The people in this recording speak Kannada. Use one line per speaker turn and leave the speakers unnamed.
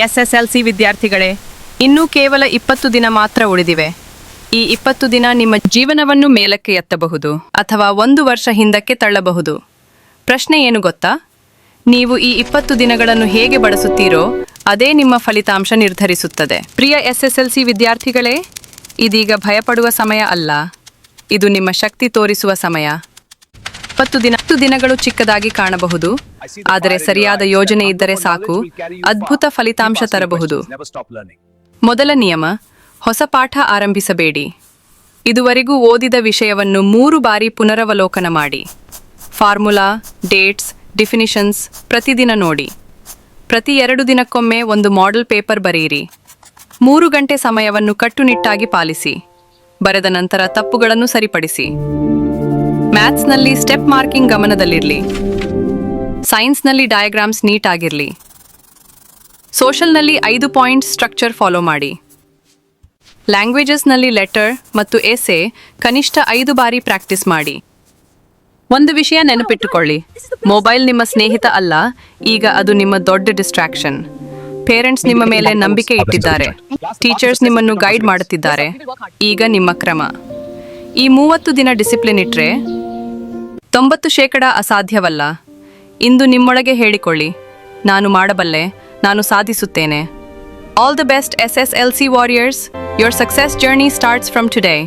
SSLC ವಿದ್ಯಾರ್ಥಿಗಳೇ, ಇನ್ನೂ ಕೇವಲ 20 ದಿನ ಮಾತ್ರ ಉಳಿದಿವೆ. ಈ 20 ದಿನ ನಿಮ್ಮ ಜೀವನವನ್ನು ಮೇಲಕ್ಕೆ ಎತ್ತಬಹುದು ಅಥವಾ 1 ವರ್ಷ ಹಿಂದಕ್ಕೆ ತಳ್ಳಬಹುದು. ಪ್ರಶ್ನೆ ಏನು ಗೊತ್ತಾ? ನೀವು ಈ 20 ದಿನಗಳನ್ನು ಹೇಗೆ ಬಳಸುತ್ತೀರೋ ಅದೇ ನಿಮ್ಮ ಫಲಿತಾಂಶ ನಿರ್ಧರಿಸುತ್ತದೆ. ಪ್ರಿಯ SSLC ವಿದ್ಯಾರ್ಥಿಗಳೇ, ಇದೀಗ ಭಯಪಡುವ ಸಮಯ ಅಲ್ಲ, ಇದು ನಿಮ್ಮ ಶಕ್ತಿ ತೋರಿಸುವ ಸಮಯ. 20 ದಿನಗಳು ಚಿಕ್ಕದಾಗಿ ಕಾಣಬಹುದು, ಆದರೆ ಸರಿಯಾದ ಯೋಜನೆ ಇದ್ದರೆ ಸಾಕು, ಅದ್ಭುತ ಫಲಿತಾಂಶ ತರಬಹುದು. ಮೊದಲ ನಿಯಮ: ಹೊಸ ಪಾಠ ಆರಂಭಿಸಬೇಡಿ. ಇದುವರೆಗೂ ಓದಿದ ವಿಷಯವನ್ನು 3 ಬಾರಿ ಪುನರವಲೋಕನ ಮಾಡಿ. ಫಾರ್ಮುಲಾ, ಡೇಟ್ಸ್, ಡೆಫಿನಿಷನ್ಸ್ ಪ್ರತಿದಿನ ನೋಡಿ. ಪ್ರತಿ 2 ದಿನಕ್ಕೊಮ್ಮೆ ಒಂದು ಮಾಡೆಲ್ ಪೇಪರ್ ಬರೆಯಿರಿ. 3 ಗಂಟೆ ಸಮಯವನ್ನು ಕಟ್ಟುನಿಟ್ಟಾಗಿ ಪಾಲಿಸಿ. ಬರೆದ ನಂತರ ತಪ್ಪುಗಳನ್ನು ಸರಿಪಡಿಸಿ. ಮ್ಯಾಥ್ಸ್ನಲ್ಲಿ ಸ್ಟೆಪ್ ಮಾರ್ಕಿಂಗ್ ಗಮನದಲ್ಲಿರಲಿ. ಸೈನ್ಸ್ನಲ್ಲಿ ಡಯಾಗ್ರಾಮ್ಸ್ ನೀಟ್ ಆಗಿರಲಿ. ಸೋಷಲ್ನಲ್ಲಿ 5 ಪಾಯಿಂಟ್ ಸ್ಟ್ರಕ್ಚರ್ ಫಾಲೋ ಮಾಡಿ. ಲ್ಯಾಂಗ್ವೇಜಸ್ನಲ್ಲಿ ಲೆಟರ್ ಮತ್ತು ಎಸೆ ಕನಿಷ್ಠ 5 ಬಾರಿ ಪ್ರಾಕ್ಟೀಸ್ ಮಾಡಿ. ಒಂದು ವಿಷಯ ನೆನಪಿಟ್ಟುಕೊಳ್ಳಿ, ಮೊಬೈಲ್ ನಿಮ್ಮ ಸ್ನೇಹಿತ ಅಲ್ಲ, ಈಗ ಅದು ನಿಮ್ಮ ದೊಡ್ಡ ಡಿಸ್ಟ್ರಾಕ್ಷನ್. ಪೇರೆಂಟ್ಸ್ ನಿಮ್ಮ ಮೇಲೆ ನಂಬಿಕೆ ಇಟ್ಟಿದ್ದಾರೆ, ಟೀಚರ್ಸ್ ನಿಮ್ಮನ್ನು ಗೈಡ್ ಮಾಡುತ್ತಿದ್ದಾರೆ. ಈಗ ನಿಮ್ಮ ಕ್ರಮ. ಈ 30 ದಿನ ಡಿಸಿಪ್ಲಿನ್ ಇಟ್ರೆ 90% ಅಸಾಧ್ಯವಲ್ಲ. ಇಂದು ನಿಮ್ಮೊಳಗೆ ಹೇಳಿಕೊಳ್ಳಿ, ನಾನು ಮಾಡಬಲ್ಲೆ, ನಾನು ಸಾಧಿಸುತ್ತೇನೆ. All the best SSLC warriors. Your success journey starts from today.